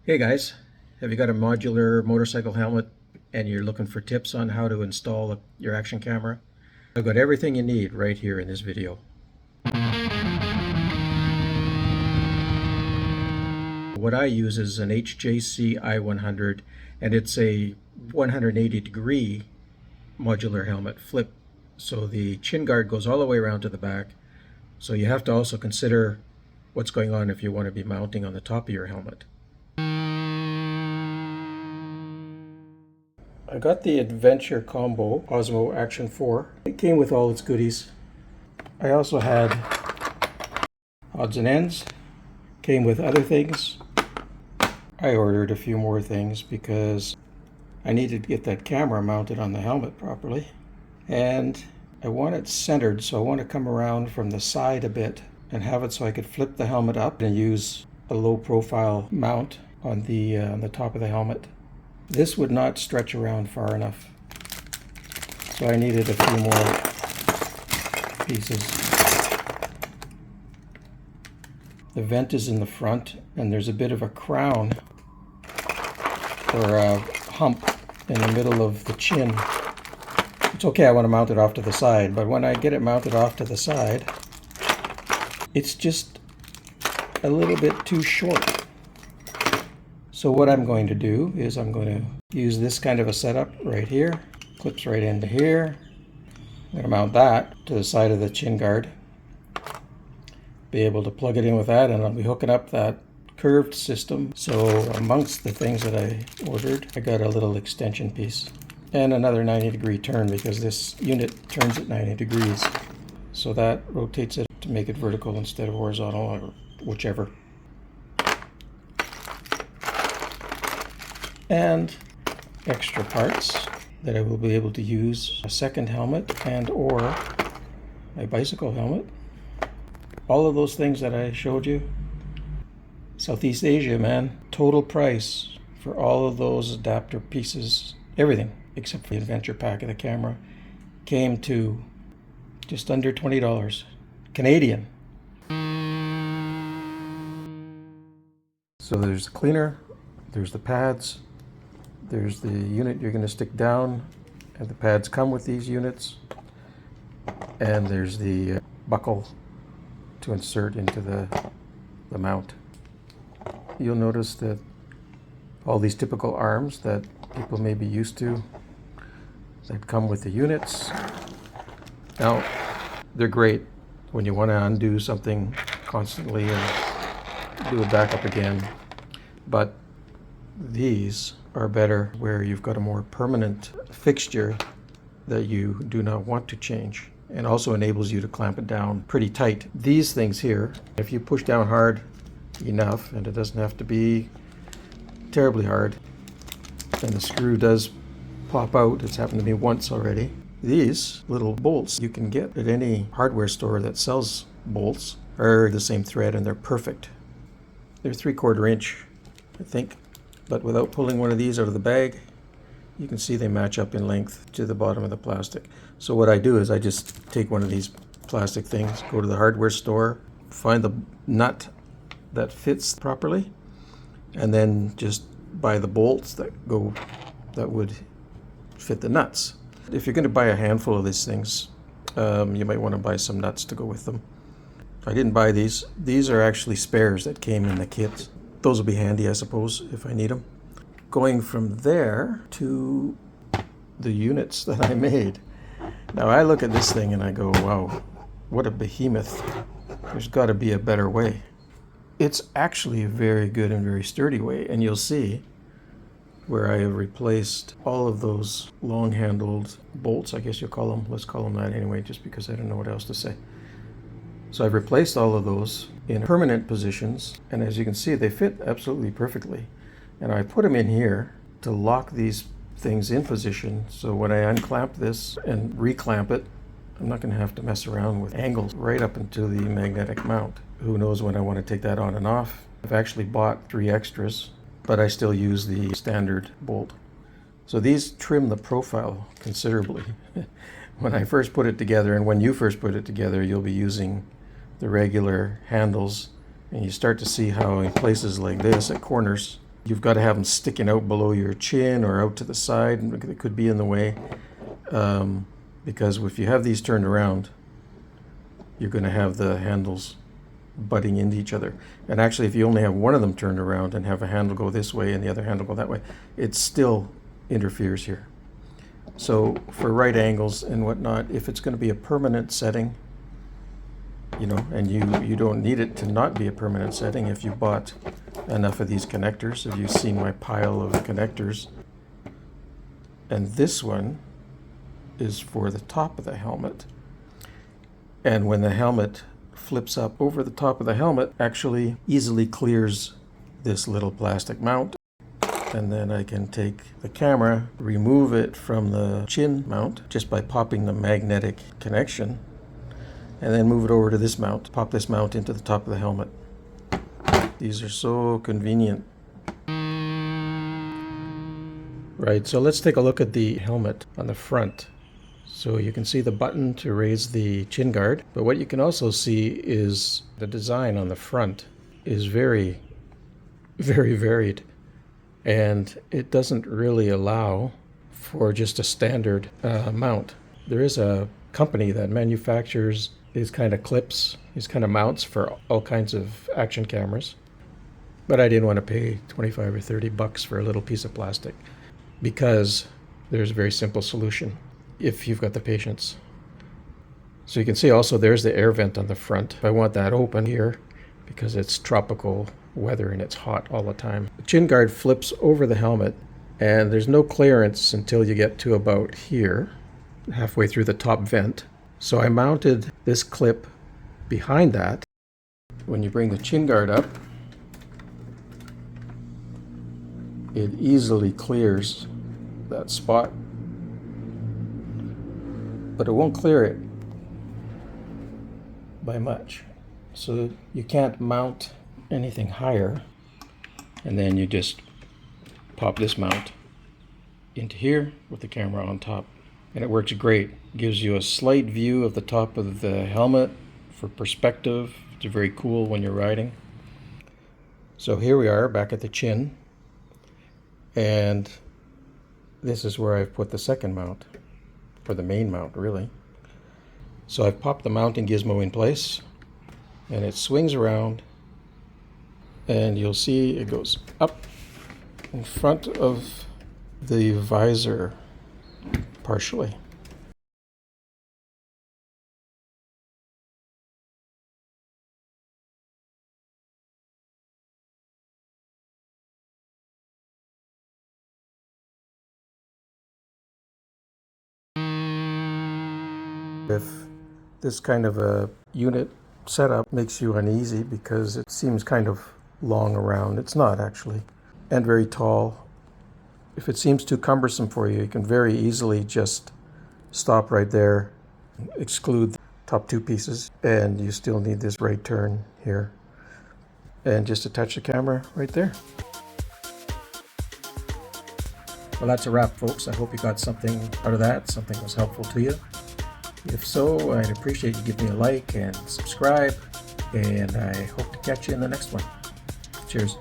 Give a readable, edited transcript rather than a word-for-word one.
Hey guys, have you got a modular motorcycle helmet and you're looking for tips on how to install your action camera? I've got everything you need right here in this video. What I use is an HJC i100 and it's a 180-degree modular helmet flip. So the chin guard goes all the way around to the back. So you have to also consider what's going on if you want to be mounting on the top of your helmet. I got the Adventure Combo Osmo Action 4. It came with all its goodies. I also had odds and ends. Came with other things. I ordered a few more things because I needed to get that camera mounted on the helmet properly. And I want it centered, so I want to come around from the side a bit and have it so I could flip the helmet up and use a low profile mount on the top of the helmet. This would not stretch around far enough, so I needed a few more pieces. The vent is in the front, and there's a bit of a crown or a hump in the middle of the chin. It's okay, I want to mount it off to the side, but when I get it mounted off to the side, it's just a little bit too short. So what I'm going to do is I'm going to use this kind of a setup right here. Clips right into here. I'm going to mount that to the side of the chin guard. Be able to plug it in with that, and I'll be hooking up that curved system. So amongst the things that I ordered, I got a little extension piece and another 90-degree turn because this unit turns at 90 degrees. So that rotates it to make it vertical instead of horizontal, or whichever. And extra parts that I will be able to use a second helmet and or my bicycle helmet. All of those things that I showed you. Southeast Asia, man. Total price for all of those adapter pieces, everything except for the adventure pack of the camera, came to just under $20 Canadian. So there's the cleaner, there's the pads, there's the unit you're going to stick down, and the pads come with these units, and there's the buckle to insert into the mount. You'll notice that all these typical arms that people may be used to that come with the units. Now, they're great when you want to undo something constantly and do it back up again, but these are better where you've got a more permanent fixture that you do not want to change, and also enables you to clamp it down pretty tight. These things here, if you push down hard enough, and it doesn't have to be terribly hard, and the screw does pop out. It's happened to me once already. These little bolts you can get at any hardware store that sells bolts are the same thread, and they're perfect. They're 3/4 inch, I think. But without pulling one of these out of the bag, you can see they match up in length to the bottom of the plastic. So what I do is I just take one of these plastic things, go to the hardware store, find the nut that fits properly, and then just buy the bolts that would fit the nuts. If you're going to buy a handful of these things, you might want to buy some nuts to go with them. I didn't buy these. These are actually spares that came in the kit. Those will be handy, I suppose, if I need them. Going from there to the units that I made. Now I look at this thing and I go, wow, what a behemoth. There's got to be a better way. It's actually a very good and very sturdy way, and you'll see where I have replaced all of those long-handled bolts, I guess you'll call them. Let's call them that anyway, just because I don't know what else to say. So I've replaced all of those in permanent positions, and as you can see, they fit absolutely perfectly. And I put them in here to lock these things in position, so when I unclamp this and reclamp it, I'm not going to have to mess around with angles right up into the magnetic mount. Who knows when I want to take that on and off. I've actually bought 3 extras, but I still use the standard bolt. So these trim the profile considerably. When I first put it together, and when you first put it together, you'll be using the regular handles, and you start to see how in places like this at corners You've got to have them sticking out below your chin or out to the side, and it could be in the way. Because if you have these turned around, you're going to have the handles butting into each other. And actually, if you only have one of them turned around and have a handle go this way and the other handle go that way, it still interferes here. So for right angles and whatnot, if it's going to be a permanent setting, you know, and you don't need it to not be a permanent setting if you bought enough of these connectors. Have you seen my pile of connectors? And this one is for the top of the helmet. And when the helmet flips up over the top of the helmet, actually easily clears this little plastic mount. And then I can take the camera, remove it from the chin mount just by popping the magnetic connection, and then move it over to this mount. Pop this mount into the top of the helmet. These are so convenient. Right, so let's take a look at the helmet on the front. So you can see the button to raise the chin guard, but what you can also see is the design on the front is very, very varied. And it doesn't really allow for just a standard mount. There is a company that manufactures these kind of clips, these kind of mounts for all kinds of action cameras. But I didn't want to pay 25 or 30 bucks for a little piece of plastic because there's a very simple solution if you've got the patience. So you can see also there's the air vent on the front. I want that open here because it's tropical weather and it's hot all the time. The chin guard flips over the helmet and there's no clearance until you get to about here, halfway through the top vent. So I mounted this clip behind that. When you bring the chin guard up, it easily clears that spot, but it won't clear it by much. So you can't mount anything higher, and then you just pop this mount into here with the camera on top, and it works great. Gives you a slight view of the top of the helmet for perspective. It's very cool when you're riding. So here we are back at the chin, and this is where I've put the second mount, for the main mount really. So I've popped the mounting gizmo in place, and it swings around, and you'll see it goes up in front of the visor partially. If this kind of a unit setup makes you uneasy because it seems kind of long around, it's not actually, and very tall. If it seems too cumbersome for you, you can very easily just stop right there, exclude the top two pieces, and you still need this right turn here. And just attach the camera right there. Well, that's a wrap, folks. I hope you got something out of that, something was helpful to you. If so, I'd appreciate you giving me a like and subscribe, and I hope to catch you in the next one. Cheers.